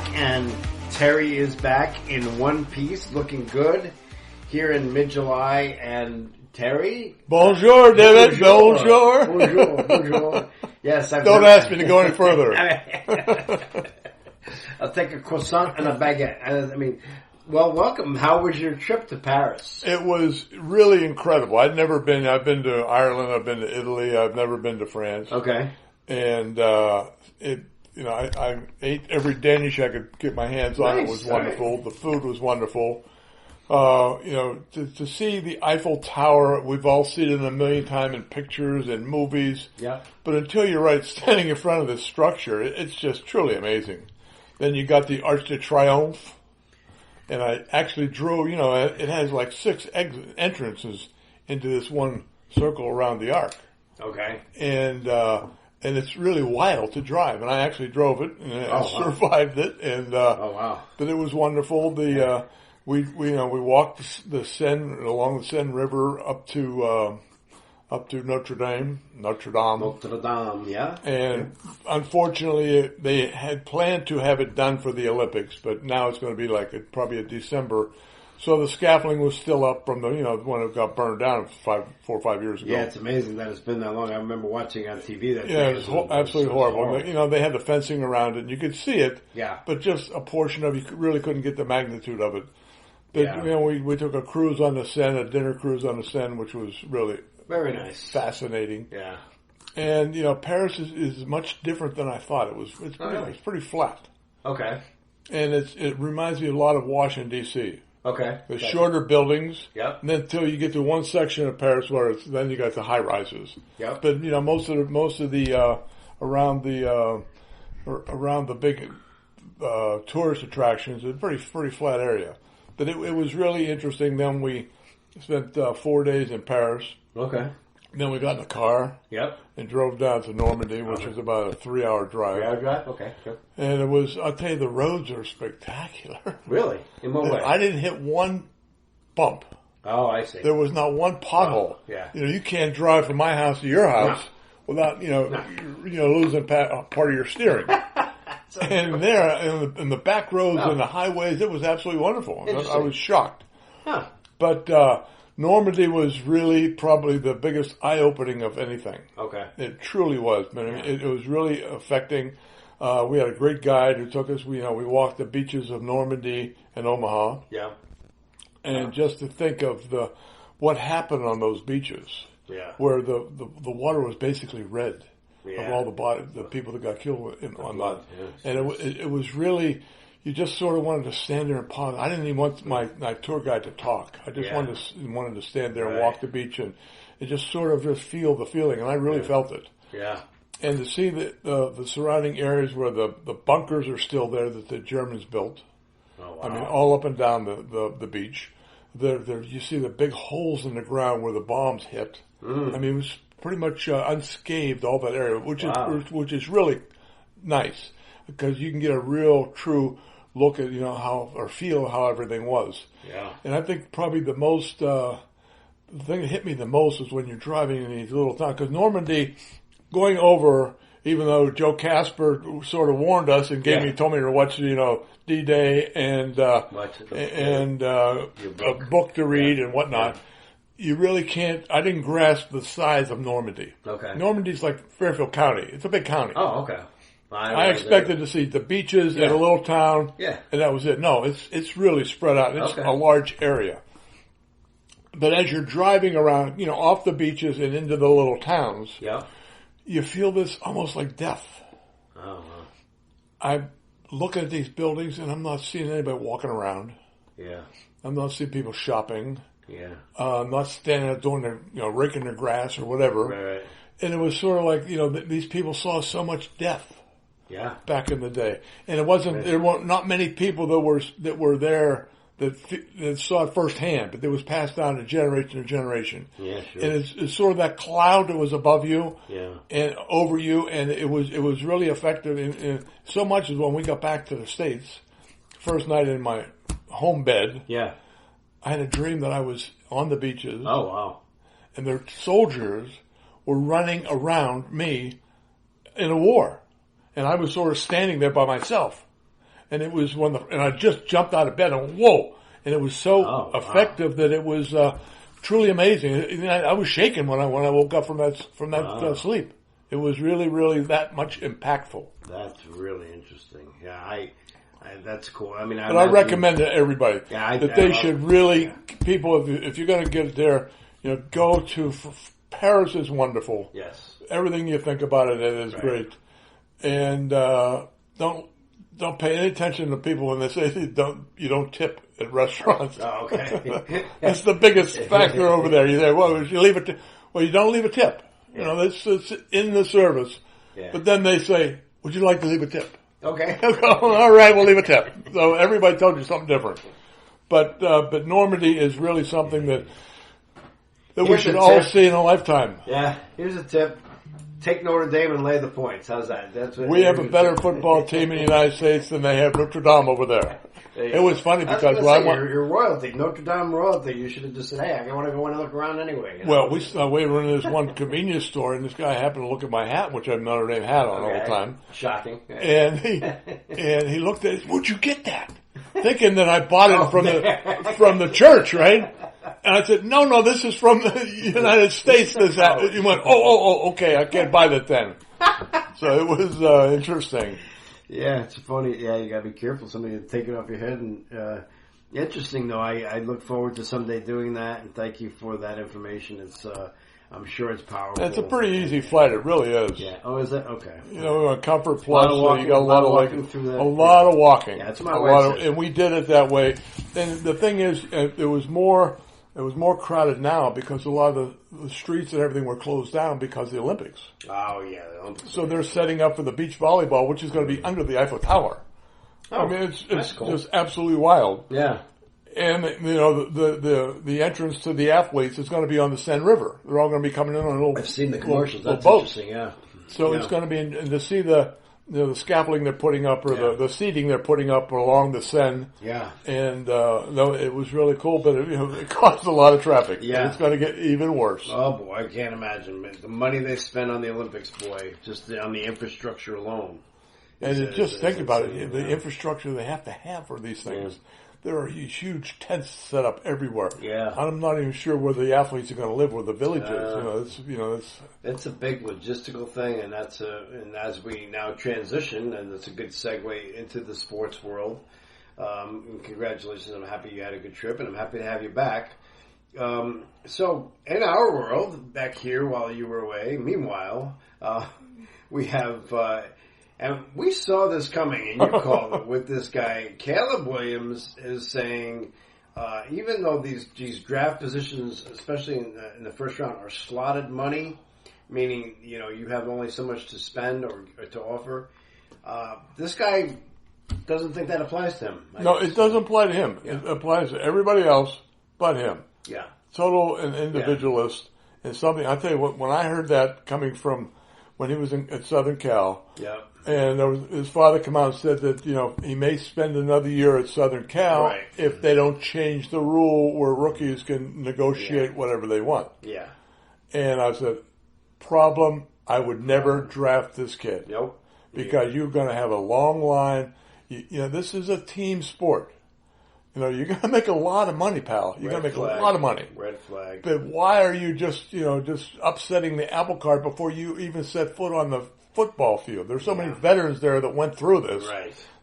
back, and Terry is back in one piece, looking good here in mid-July. And Terry, bonjour, David. Bonjour. Bonjour. Yes, don't ask me to go any further. I'll take a croissant and a baguette. Well, welcome. How was your trip to Paris? It was really incredible. I've been to Ireland. I've been to Italy. I've never been to France. Okay. And I ate every Danish I could get my hands on. Nice. It was wonderful. Right. The food was wonderful. To see the Eiffel Tower, we've all seen it a million times in pictures and movies. Yeah. But until you're standing in front of this structure, it's just truly amazing. Then you got the Arc de Triomphe, and I actually drove. It has like 6 entrances into this one circle around the arc. Okay. And it's really wild to drive, and I actually drove it and survived it. And wow! But it was wonderful. We walked the Seine along the Seine River up to Notre Dame, yeah. And unfortunately, they had planned to have it done for the Olympics, but now it's going to be probably a December. So the scaffolding was still up from when it got burned down 4 or 5 years ago. Yeah, it's amazing that it's been that long. I remember watching on TV that. Yeah, it was absolutely horrible. They had the fencing around it, and you could see it. Yeah. But just a portion of it, you really couldn't get the magnitude of it. But we took a cruise on the Seine, a dinner cruise on the Seine, which was really very nice, fascinating. Yeah. And Paris is much different than I thought it was. It's pretty flat. Okay. And it reminds me a lot of Washington D.C. Okay. The shorter buildings. Yep. And then until you get to one section of Paris where then you got the high rises. Yep. But most of the around the big tourist attractions, it's a pretty flat area. But it was really interesting. Then we spent 4 days in Paris. Okay. Then we got in a car. Yep. And drove down to Normandy, which is about a 3-hour drive. 3-hour drive? Okay, sure. And I'll tell you, the roads are spectacular. Really? In what way? I didn't hit one bump. Oh, I see. There was not one pothole. Oh, yeah. You can't drive from my house to your house without, losing part of your steering. And there, in the back roads and the highways, it was absolutely wonderful. I was shocked. Huh. But Normandy was really probably the biggest eye-opening of anything. Okay. It truly was. It was really affecting. We had a great guide who took us. We walked the beaches of Normandy and Omaha. Yeah. And just to think of what happened on those beaches. Yeah. Where the water was basically red. Yeah. Of all the people that got killed on that. Yes. And it was really, you just sort of wanted to stand there and pause. I didn't even want my tour guide to talk. I just wanted to stand there and walk the beach and just sort of just feel the feeling. And I really felt it. Yeah. And to see the surrounding areas where the bunkers are still there that the Germans built. Oh, wow. All up and down the beach. There you see the big holes in the ground where the bombs hit. Mm. It was pretty much unscathed, all that area, which is really nice because you can get a real true look at feel how everything was. Yeah. And I think probably the thing that hit me the most is when you're driving in these little towns, because Normandy, going over, even though Joe Casper sort of warned us and told me to watch D-Day and a book to read and whatnot. Yeah. You really can't. I didn't grasp the size of Normandy. Okay. Normandy's like Fairfield County. It's a big county. Oh, okay. I expected to see the beaches in a little town. Yeah. And that was it. No, it's really spread out. It's a large area. But as you're driving around, off the beaches and into the little towns, you feel this almost like death. Oh, wow. I'm looking at these buildings and I'm not seeing anybody walking around. Yeah. I'm not seeing people shopping. Yeah. Not standing there doing raking their grass or whatever. Right. And it was sort of like, these people saw so much death. Yeah. Back in the day. And it wasn't, there weren't not many people that were there that saw it firsthand, but it was passed down to generation. Yeah, sure. And it's sort of that cloud that was above you. Yeah. And over you, and it was really effective in so much as when we got back to the States, first night in my home bed. Yeah. I had a dream that I was on the beaches. Oh, wow. And their soldiers were running around me in a war. And I was sort of standing there by myself. and it was and I just jumped out of bed and whoa, and it was so effective that it was truly amazing. I was shaking when I woke up from that sleep. It was really, really that much impactful. That's really interesting. Yeah, I that's cool. I mean, but I recommend to everybody that they should really people if you're going to get there, go to Paris is wonderful. Yes, everything you think about it is great, and don't pay any attention to people when they say you don't tip at restaurants. Oh, okay. That's the biggest factor over there. You say, well, you don't leave a tip. This is in the service. Yeah. But then they say, would you like to leave a tip? Okay. All right, we'll leave a tip. So everybody told you something different. But Normandy is really something that we should all see in a lifetime. Yeah. Here's a tip. Take Notre Dame and lay the points. How's that? We have a better football team in the United States than they have Notre Dame over there. It was funny because you're royalty, Notre Dame royalty. You should have just said, "Hey, I want to go and look around anyway." Well, we were in this one convenience store, and this guy happened to look at my hat, which I have Notre Dame hat on all the time. Shocking. And he looked at it. Where'd you get that? Thinking that I bought it from the church, right? And I said, no, this is from the United States. He went, okay, I can't buy that then. So it was interesting. Yeah, it's funny. Yeah, you gotta be careful. Somebody will take it off your head. And interesting, though. I look forward to someday doing that. And thank you for that information. It's I'm sure it's powerful. It's a pretty easy flight. It really is. Yeah. Oh, is it? Okay. A Comfort Plus. So you got a lot of walking through that. A lot of walking. Yeah, that's my wife said. And we did it that way. And the thing is, it was more crowded now because a lot of the streets and everything were closed down because of the Olympics. Oh, yeah, the Olympics. So they're setting up for the beach volleyball, which is going to be under the Eiffel Tower. Oh, I mean, it's cool. Just absolutely wild. Yeah. And, the entrance to the athletes is going to be on the Seine River. They're all going to be coming in on little I've seen the commercials. That's boats. Interesting, yeah. So it's going to be, and to see the scaffolding they're putting up or the seating they're putting up along the Seine. Yeah. And, it was really cool, but it caused a lot of traffic. Yeah. It's going to get even worse. Oh boy, I can't imagine. The money they spend on the Olympics, boy, just on the infrastructure alone. And just think about it, the infrastructure they have to have for these things. Yeah. There are huge tents set up everywhere. Yeah. I'm not even sure where the athletes are going to live, where the village is. It's a big logistical thing, and and as we now transition, and it's a good segue into the sports world. And congratulations! I'm happy you had a good trip, and I'm happy to have you back. So, in our world, back here while you were away, meanwhile, we have. And we saw this coming, and you called it with this guy. Caleb Williams is saying, even though these draft positions, especially in the first round, are slotted money, meaning you have only so much to spend or to offer. This guy doesn't think that applies to him. No, it doesn't apply to him. Yeah. It applies to everybody else but him. Yeah, total an individualist and something. I tell you what, when I heard that coming from when he was at Southern Cal. Yeah. And his father came out and said that, he may spend another year at Southern Cal if they don't change the rule where rookies can negotiate whatever they want. Yeah. And I said, problem, I would never draft this kid. Nope. Because you're going to have a long line. This is a team sport. You're going to make a lot of money, pal. You're going to make a lot of money. Red flag. But why are you just upsetting the apple cart before you even set foot on the football field? There's so many veterans there that went through this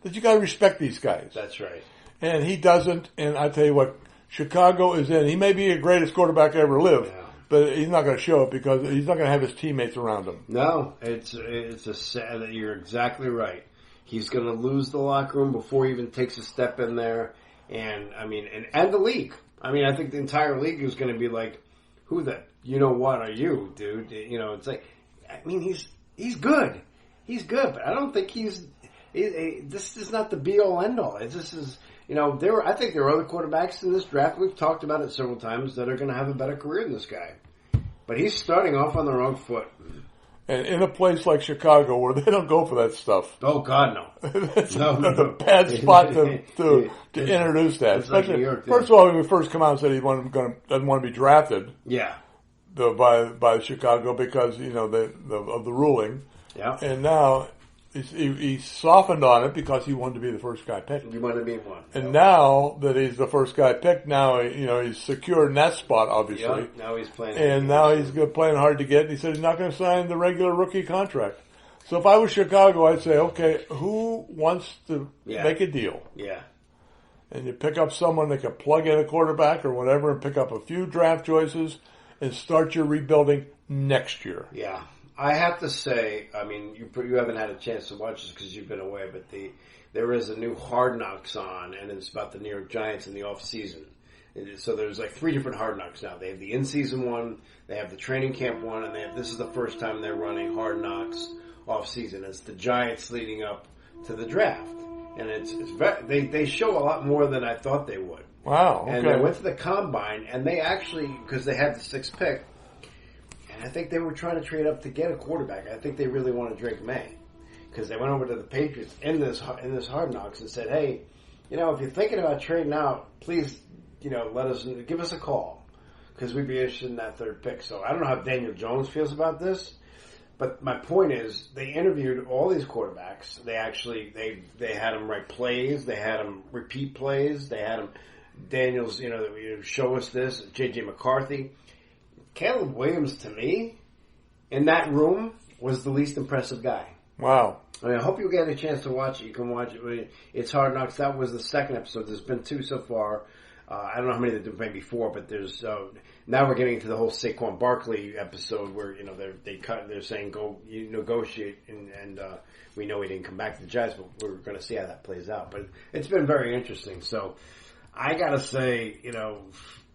that you got to respect these guys. That's right. And he doesn't. And I tell you what, Chicago is in. He may be the greatest quarterback to ever live, but he's not going to show it because he's not going to have his teammates around him. No, it's a sad. You're exactly right. He's going to lose the locker room before he even takes a step in there. And and the league. I think the entire league is going to be like, who the what are you, dude? It's like, He's good. He's good, but I don't think this is not the be-all, end-all. This is, I think there are other quarterbacks in this draft. We've talked about it several times that are going to have a better career than this guy. But he's starting off on the wrong foot. And in a place like Chicago where they don't go for that stuff. Oh, God, no. That's a bad spot to introduce that. Especially, like New York, first of all, when we first come out and said he doesn't want to be drafted. Yeah. By Chicago because of the ruling, yeah, and now he softened on it because he wanted to be the first guy picked. You wanted to be one. And now that he's the first guy picked, now he's secure in that spot, obviously. Yeah, now he's playing. And now he's playing hard to get. And he said he's not going to sign the regular rookie contract. So if I was Chicago, I'd say, okay, who wants to make a deal? Yeah. And you pick up someone that can plug in a quarterback or whatever and pick up a few draft choices and start your rebuilding next year. Yeah. I have to say, I mean, you haven't had a chance to watch this because you've been away, but there is a new Hard Knocks on, and it's about the New York Giants in the off season. So there's like 3 different Hard Knocks now. They have the in-season one, they have the training camp one, and this is the first time they're running Hard Knocks off season. It's the Giants leading up to the draft. And they show a lot more than I thought they would. Wow. Okay. And they went to the combine, and they actually, because they had the 6th pick, and I think they were trying to trade up to get a quarterback. I think they really wanted Drake May, because they went over to the Patriots in this Hard Knocks and said, hey, if you're thinking about trading out, please, give us a call, because we'd be interested in that 3rd pick. So I don't know how Daniel Jones feels about this. But my point is, they interviewed all these quarterbacks. They actually, they had them write plays. They had them repeat plays. They had them, Daniels, show us this. J.J. McCarthy. Caleb Williams, to me, in that room, was the least impressive guy. Wow. I mean, I hope you get a chance to watch it. You can watch it. It's Hard Knocks. That was the 2nd episode. There's been 2 so far. I don't know how many there been before, but there's now we're getting into the whole Saquon Barkley episode where they're saying go negotiate and we know he didn't come back to the Giants, but we're going to see how that plays out. But it's been very interesting. So I got to say,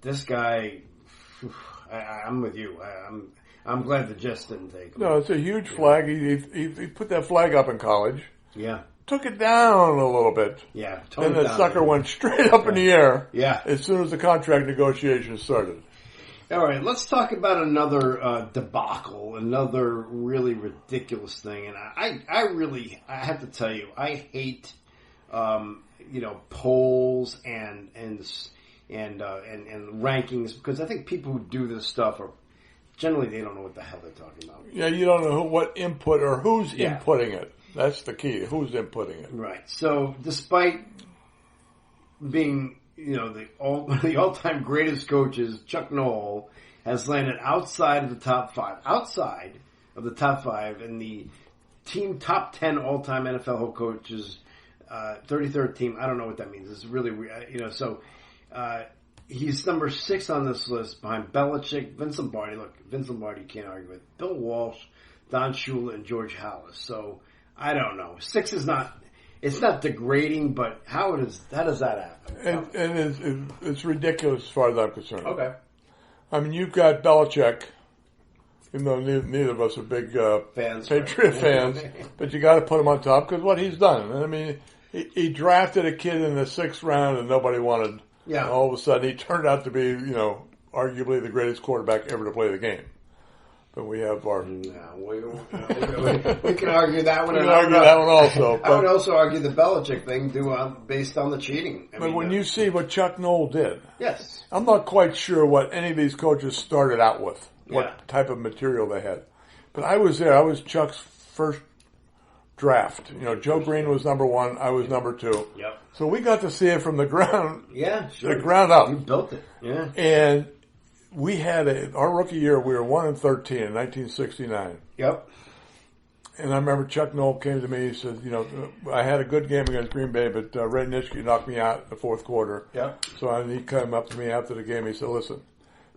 this guy, I'm with you. I'm glad the Jets didn't take him. No, it's a huge flag. He put that flag up in college. Yeah. Took it down a little bit. Yeah. And the sucker went straight up in the air. Yeah. As soon as the contract negotiations started. All right, let's talk about another debacle, another really ridiculous thing. And I have to tell you, I hate, polls and rankings, because I think people who do this stuff are generally they don't know what the hell they're talking about. Yeah, you don't know what input or who's inputting it. That's the key. Who's inputting it? Right. So, despite being, one of the all-time greatest coaches, Chuck Noll, has landed outside of the top 5. Outside of the top 5 in the team top 10 all-time NFL head coaches, 33rd team. I don't know what that means. It's really weird. So, he's number 6 on this list behind Belichick, Vince Lombardi. Look, Vince Lombardi you can't argue with. Bill Walsh, Don Shula, and George Halas. So, I don't know. 6 is not. It's not degrading, but how does that happen? And it's ridiculous as far as I'm concerned. Okay. I mean, you've got Belichick, even though neither of us are big Patriot fans, but you got to put him on top because what he's done. I mean, he drafted a kid in the 6th round and nobody wanted. Yeah. And all of a sudden, he turned out to be, arguably the greatest quarterback ever to play the game. But we have our... No, we can argue that one. We can argue that one also. I would also argue the Belichick thing based on the cheating. But when you see what Chuck Noll did... Yes. I'm not quite sure what any of these coaches started out with, what type of material they had. But I was there. I was Chuck's first draft. Joe Green was number 1. I was number 2. Yep. So we got to see it from the ground... Yeah, sure. The ground up. You built it. Yeah. And... We had our rookie year. We were 1-13 in 1969. Yep. And I remember Chuck Noll came to me. He said, I had a good game against Green Bay, but Ray Nitschke knocked me out in the 4th quarter. Yep. So he came up to me after the game. He said, "Listen,"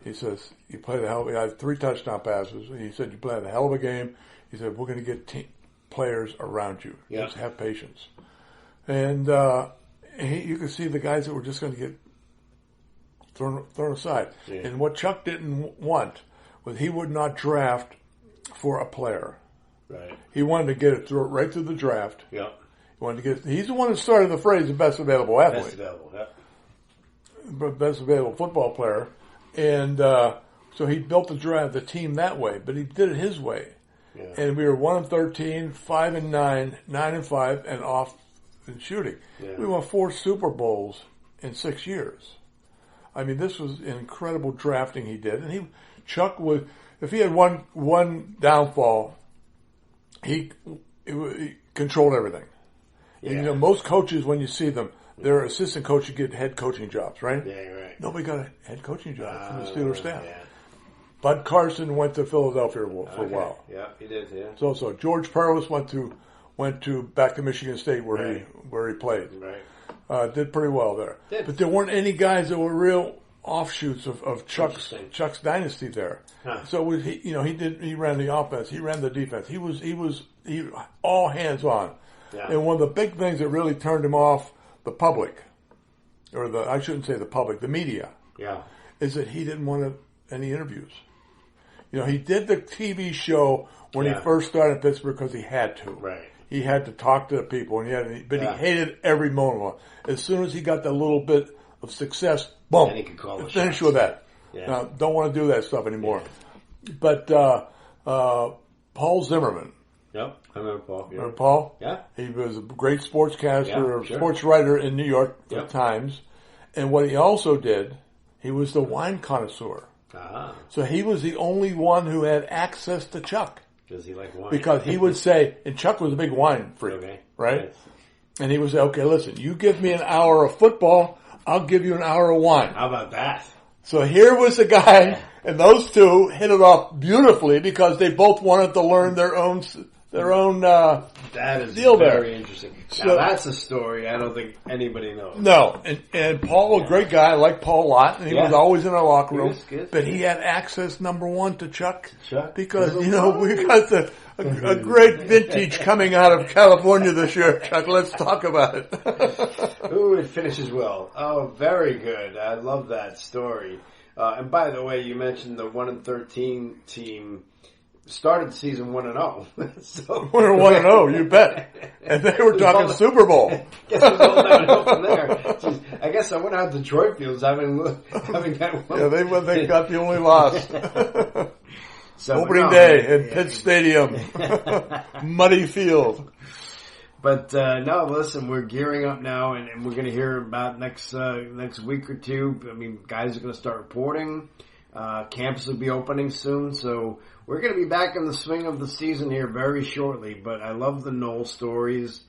he says, "you played a hell of a." I had 3 touchdown passes. He said, "You played a hell of a game." He said, "We're going to get players around you. Yep. Just have patience." And you could see the guys that were just going to get thrown aside. Yeah. And what Chuck didn't want was he would not draft for a player. Right. He wanted to get it right through the draft. Yeah. He's the one who started the phrase "the best available athlete." Best available, yeah. Best available football player. And so he built the team that way, but he did it his way. Yeah. And we were 1-13, 5-9, 9-5, and off in shooting. Yeah. We won 4 Super Bowls in 6 years. I mean, this was an incredible drafting he did. And Chuck would, if he had one downfall, controlled everything. Yeah. And, you know, most coaches, when you see them, they're assistant coaches get head coaching jobs, right? Yeah, right. Nobody got a head coaching job from the Steelers staff. Yeah. Bud Carson went to Philadelphia for a while. Yeah, he did. Yeah. So George Purvis went to back to Michigan State where he played. Right. Did pretty well there. But there weren't any guys that were real offshoots of Chuck's dynasty there. Huh. So he ran the offense, he ran the defense. He was all hands on. Yeah. And one of the big things that really turned him off the public, or I shouldn't say the public, the media. Yeah. Is that he didn't want any interviews. You know, he did the TV show when he first started in Pittsburgh because he had to. Right. He had to talk to the people, and he hated every moment. As soon as he got that little bit of success, boom, and he could call finish with that. Yeah. Now, don't want to do that stuff anymore. Yeah. But Paul Zimmerman. Yep, I remember Paul. Yeah. Remember Paul? Yeah. He was a great sportscaster, sports writer in New York at Times. And what he also did, he was the wine connoisseur. Ah. So he was the only one who had access to Chuck. Does he like wine? Because he would say, and Chuck was a big wine freak, right? Yes. And he would say, okay, listen, you give me an hour of football, I'll give you an hour of wine. How about that? So here was the guy, and those two hit it off beautifully because they both wanted to learn their own that is deal very there. Interesting. So, now that's a story I don't think anybody knows. No, and Paul, a great guy, I like Paul a lot, and he was always in our locker room. But he had access, number one, to Chuck. Because, we got a great vintage coming out of California this year, Chuck. Let's talk about it. Ooh, it finishes well. Oh, very good. I love that story. And by the way, you mentioned the 1-13 team started the season 1-0. So 1-0, you bet. And they were talking Super Bowl. Guess it was all downhill from there. Jeez, I guess I wonder how Detroit feels having that one. Yeah, they got the only loss. So, Opening day at Pitt Stadium. Muddy field. But no, listen, we're gearing up now, and we're going to hear about next week or two. I mean, guys are going to start reporting. Camps will be opening soon, so we're going to be back in the swing of the season here very shortly. But I love the Knoll stories.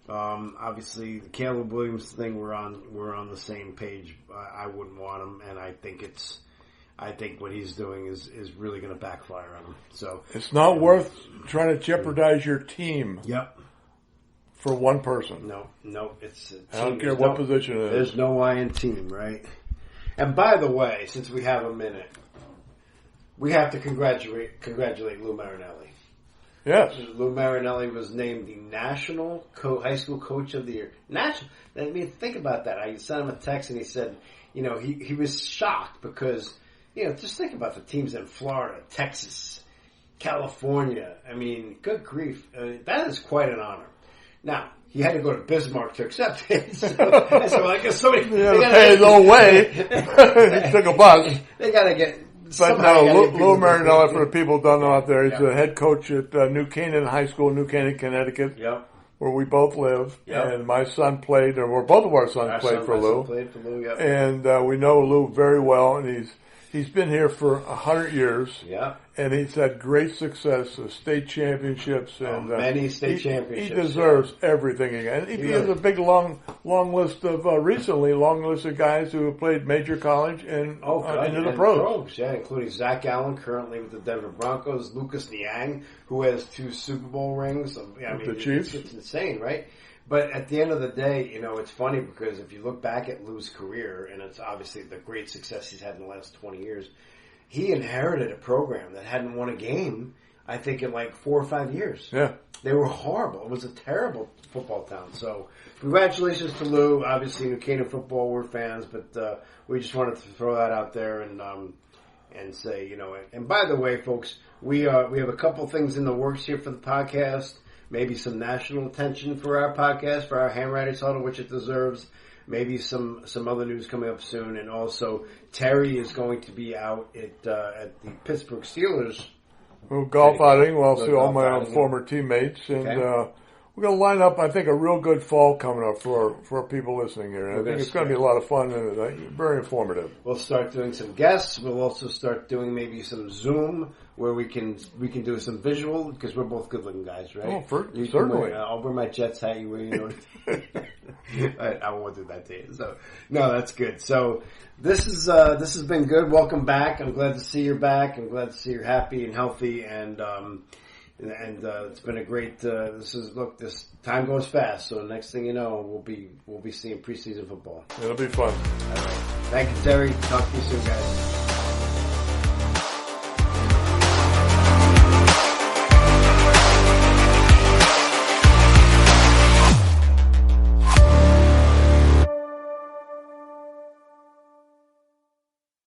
Obviously, the Caleb Williams thing, we're on the same page. I wouldn't want him, and I think what he's doing is really going to backfire on him. So it's not worth trying to jeopardize your team. Yep. For one person. No, it's a team. I don't care what position it is. There's no I in team, right? And by the way, since we have a minute, we have to congratulate Lou Marinelli. Yes. Lou Marinelli was named the National High School Coach of the Year. National. I mean, think about that. I sent him a text and he said, he was shocked because, just think about the teams in Florida, Texas, California. I mean, good grief. That is quite an honor. Now, he had to go to Bismarck to accept it. So I guess somebody... He had to pay his own way. He took a bus. They got to get... But no, Lou Marinelli, for the people who don't know out there, he's the head coach at New Canaan High School, New Canaan, Connecticut, where we both live. And my son played, or both of our sons played for Lou. And we know Lou very well, and he's been here for 100 years. Yeah. And he's had great success, state championships, and many state championships. He deserves everything he got. He has a big long list of long list of guys who have played major college and into the pros. Yeah, including Zach Allen, currently with the Denver Broncos, Lucas Niang, who has 2 Super Bowl rings. The Chiefs. It's insane, right? But at the end of the day, it's funny because if you look back at Lou's career, and it's obviously the great success he's had in the last 20 years, he inherited a program that hadn't won a game, I think, in like 4 or 5 years. Yeah. They were horrible. It was a terrible football town. So congratulations to Lou. Obviously, New Canaan football, we're fans, but we just wanted to throw that out there and say, and by the way, folks, we have a couple things in the works here for the podcast. Maybe some national attention for our podcast, for our Hanratty'S Huddle, which it deserves. Maybe some other news coming up soon. And also, Terry is going to be out at the Pittsburgh Steelers. Golf outing. Well, I'll see all my former teammates. And we're going to line up, I think, a real good fall coming up for people listening here. And I think it's going to be a lot of fun and very informative. We'll start doing some guests. We'll also start doing maybe some Zoom where we can do some visual, because we're both good looking guys, right? Oh, certainly. I'll wear my Jets hat. You wear your I won't do that to you. So no, that's good. So this has been good. Welcome back. I'm glad to see you're back. I'm glad to see you're happy and healthy, and it's been a great. This time goes fast. So next thing you know, we'll be seeing preseason football. It'll be fun. All right. Thank you, Terry. Talk to you soon, guys.